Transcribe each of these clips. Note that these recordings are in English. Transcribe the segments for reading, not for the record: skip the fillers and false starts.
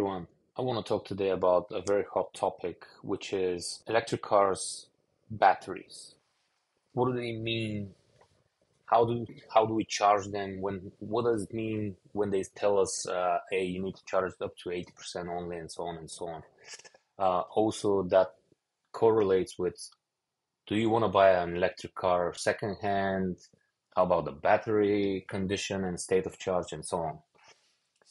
everyone. I want to talk today about a very hot topic, which is electric cars' batteries. What do they mean? How do we charge them? What does it mean when they tell us, hey, you need to charge it up to 80% only, and so on and so on. Also, that correlates with, do you want to buy an electric car secondhand? How about the battery condition and state of charge and so on?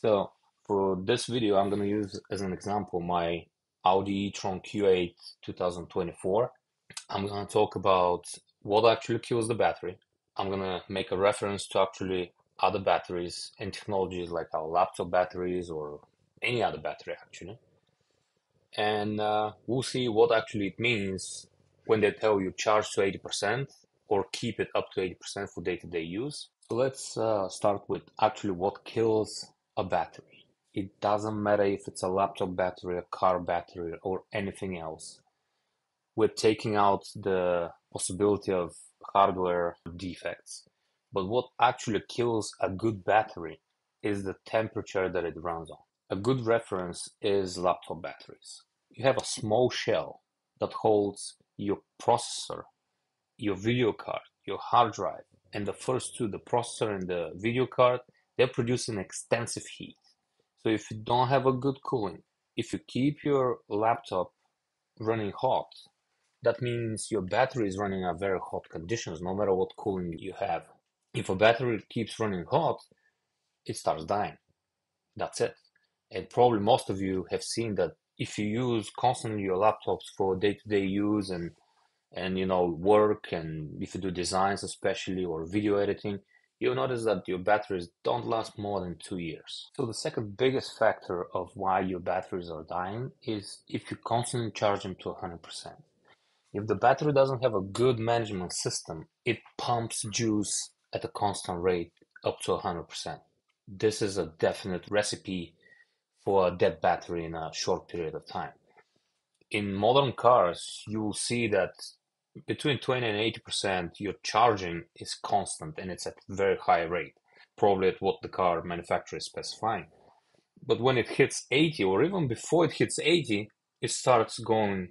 So for this video, I'm going to use as an example my Audi e-tron Q8 2024. I'm going to talk about what actually kills the battery. I'm going to make a reference to actually other batteries and technologies like our laptop batteries or any other battery actually. And we'll see what actually it means when they tell you charge to 80% or keep it up to 80% for day-to-day use. So let's start with actually what kills a battery. It doesn't matter if it's a laptop battery, a car battery, or anything else. We're taking out the possibility of hardware defects. But what actually kills a good battery is the temperature that it runs on. A good reference is laptop batteries. You have a small shell that holds your processor, your video card, your hard drive, and the first two, the processor and the video card, they're producing extensive heat. So if you don't have a good cooling, if you keep your laptop running hot, that means your battery is running at very hot conditions, no matter what cooling you have. If a battery keeps running hot, it starts dying. That's it. And probably most of you have seen that if you use constantly your laptops for day-to-day use and work, and if you do designs especially or video editing, you'll notice that your batteries don't last more than 2 years. So the second biggest factor of why your batteries are dying is if you constantly charge them to 100%. If the battery doesn't have a good management system, it pumps juice at a constant rate up to 100%. This is a definite recipe for a dead battery in a short period of time. In modern cars, you will see that between 20 and 80% your charging is constant and it's at a very high rate, probably at what the car manufacturer is specifying. But when it hits 80, or even before it hits 80, it starts going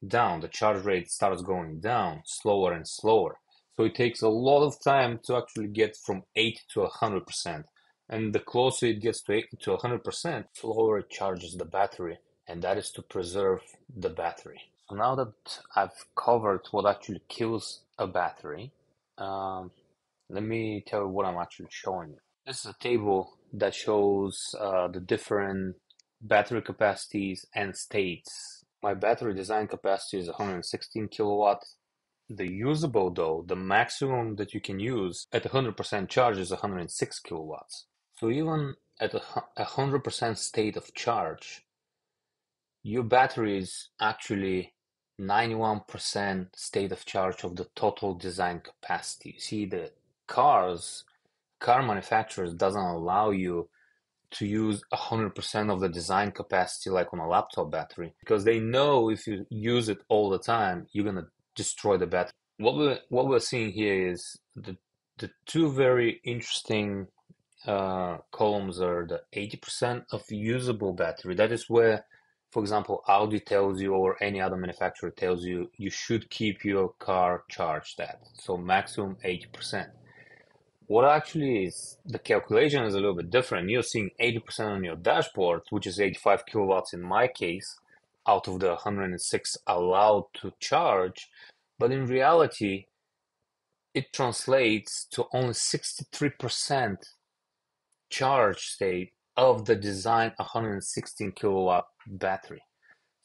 down. The charge rate starts going down slower and slower. So it takes a lot of time to actually get from 80 to 100%. And the closer it gets to 80 to 100%, slower it charges the battery. And that is to preserve the battery. So now that I've covered what actually kills a battery, let me tell you what I'm actually showing you. This is a table that shows the different battery capacities and states. My battery design capacity is 116 kilowatt. The usable though, the maximum that you can use at 100% charge is 106 kilowatts. So even at 100% state of charge, your battery is actually 91% state of charge of the total design capacity. You see, the car manufacturers doesn't allow you to use 100% of the design capacity like on a laptop battery, because they know if you use it all the time, you're gonna destroy the battery. What we're seeing here is the two very interesting columns are the 80% of usable battery. That is where, for example, Audi tells you, or any other manufacturer tells you, you should keep your car charged at. So maximum 80%. What actually is, the calculation is a little bit different. You're seeing 80% on your dashboard, which is 85 kilowatts in my case, out of the 106 allowed to charge. But in reality, it translates to only 63% charge state of the design 116 kilowatt battery.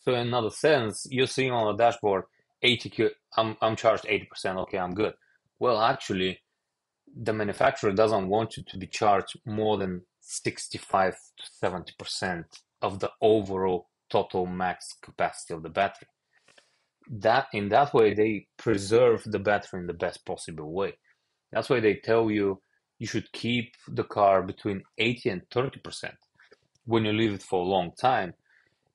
So in another sense, you're seeing on the dashboard 80 I'm charged 80%, okay, I'm good. Well, actually, the manufacturer doesn't want you to be charged more than 65 to 70% of the overall total max capacity of the battery. In that way, they preserve the battery in the best possible way. That's why they tell you you should keep the car between 80 and 30% when you leave it for a long time.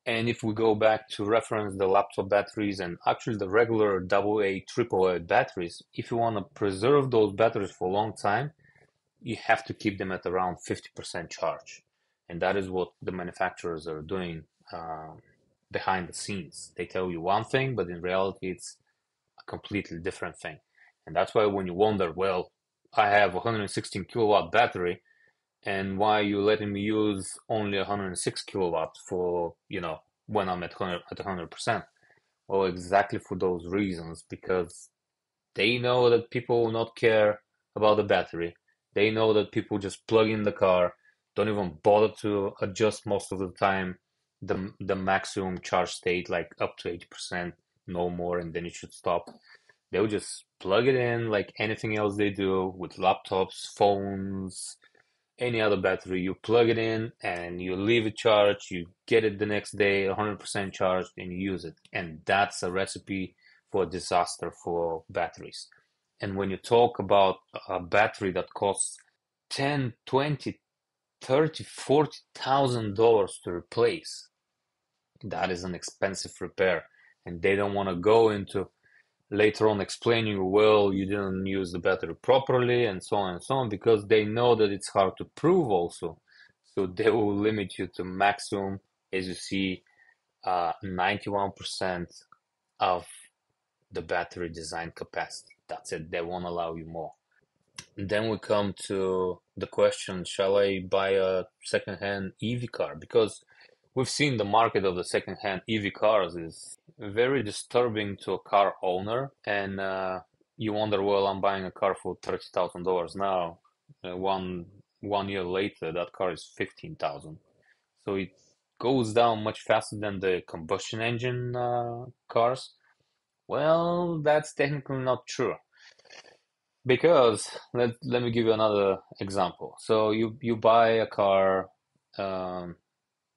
And if we go back to reference the laptop batteries and actually the regular AA, AAA batteries, if you want to preserve those batteries for a long time, you have to keep them at around 50% charge. And that is what the manufacturers are doing behind the scenes. They tell you one thing, but in reality, it's a completely different thing. And that's why when you wonder, well, I have a 116 kilowatt battery, and why are you letting me use only 106 kilowatts for, when I'm at 100%? Well, exactly for those reasons, because they know that people will not care about the battery. They know that people just plug in the car, don't even bother to adjust most of the time the maximum charge state, like up to 80%, no more, and then it should stop. They'll just plug it in like anything else they do with laptops, phones, any other battery. You plug it in and you leave it charged. You get it the next day, 100% charged, and you use it. And that's a recipe for disaster for batteries. And when you talk about a battery that costs 10, 20, 30, $40,000 to replace, that is an expensive repair. And they don't want to go into later on explaining, well, you didn't use the battery properly, and so on and so on, because they know that it's hard to prove also. So they will limit you to maximum, as you see, 91% of the battery design capacity. That's it. They won't allow you more. And then we come to the question, shall I buy a second-hand EV car? Because we've seen the market of the second-hand EV cars is very disturbing to a car owner, and you wonder, well, I'm buying a car for $30,000 now. One year later, that car is 15,000. So it goes down much faster than the combustion engine cars. Well, that's technically not true. Because let me give you another example. So you buy a car um,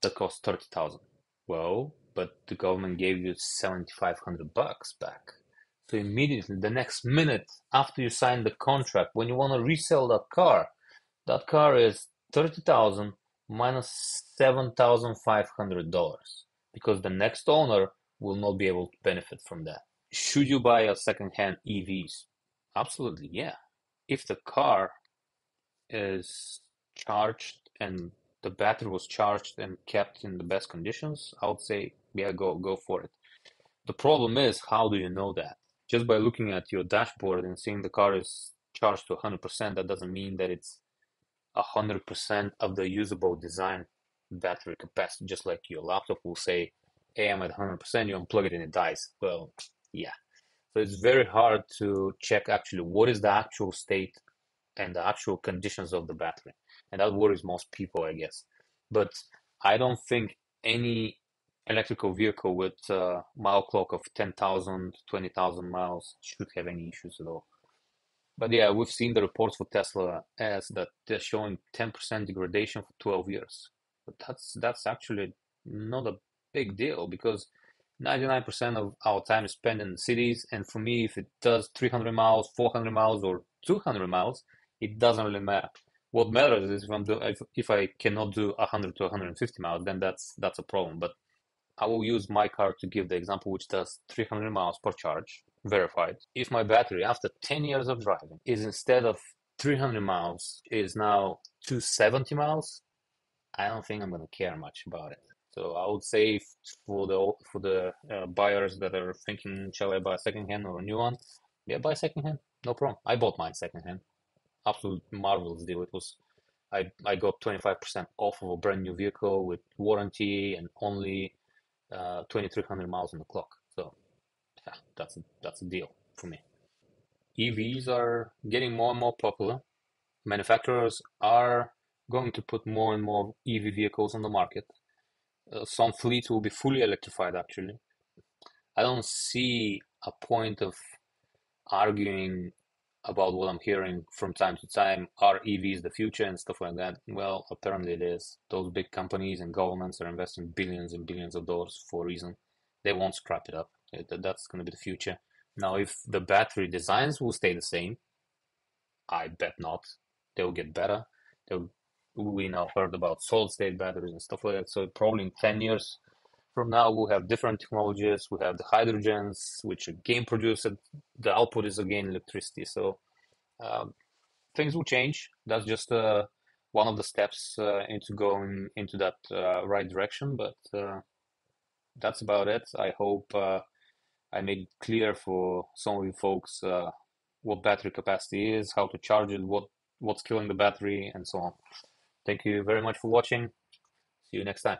that costs 30,000. Well, but the government gave you 7,500 bucks back. So immediately, the next minute after you sign the contract, when you want to resell that car is 30,000 minus $7,500 because the next owner will not be able to benefit from that. Should you buy a second-hand EVs? Absolutely, yeah. If the car is charged and the battery was charged and kept in the best conditions, I would say, yeah, go for it. The problem is, how do you know that? Just by looking at your dashboard and seeing the car is charged to 100%, that doesn't mean that it's 100% of the usable design battery capacity. Just like your laptop will say, hey, I'm at 100%, you unplug it and it dies. Well, yeah. So it's very hard to check actually what is the actual state and the actual conditions of the battery. And that worries most people, I guess. But I don't think any electrical vehicle with a mile clock of 10,000, 20,000 miles should have any issues at all. But yeah, we've seen the reports for Tesla as that they're showing 10% degradation for 12 years. But that's actually not a big deal because 99% of our time is spent in the cities. And for me, if it does 300 miles, 400 miles, or 200 miles, it doesn't really matter. What matters is if I cannot do 100 to 150 miles, then that's a problem. But I will use my car to give the example, which does 300 miles per charge, verified. If my battery, after 10 years of driving, is instead of 300 miles, is now 270 miles, I don't think I'm going to care much about it. So I would say for the buyers that are thinking, shall I buy a second hand or a new one? Yeah, buy second hand, no problem. I bought mine second hand. Absolute marvelous deal. It was I got 25% off of a brand new vehicle with warranty and only 2,300 miles on the clock. So yeah, that's a deal for me. EVs are getting more and more popular. Manufacturers are going to put more and more EV vehicles on the market. Some fleets will be fully electrified, actually. I don't see a point of arguing about what I'm hearing from time to time. Are EVs the future and stuff like that? Well, apparently it is. Those big companies and governments are investing billions and billions of dollars for a reason. They won't scrap it up. That's going to be the future. Now, if the battery designs will stay the same, I bet not. They'll get better. They'll, we now heard about solid state batteries and stuff like that. So probably in 10 years from now, we'll have different technologies. We have the hydrogens, which again produce it. The output is again electricity. So things will change. That's just one of the steps into going into that right direction. But that's about it. I hope I made it clear for some of you folks what battery capacity is, how to charge it, what's killing the battery, and so on. Thank you very much for watching. See you next time.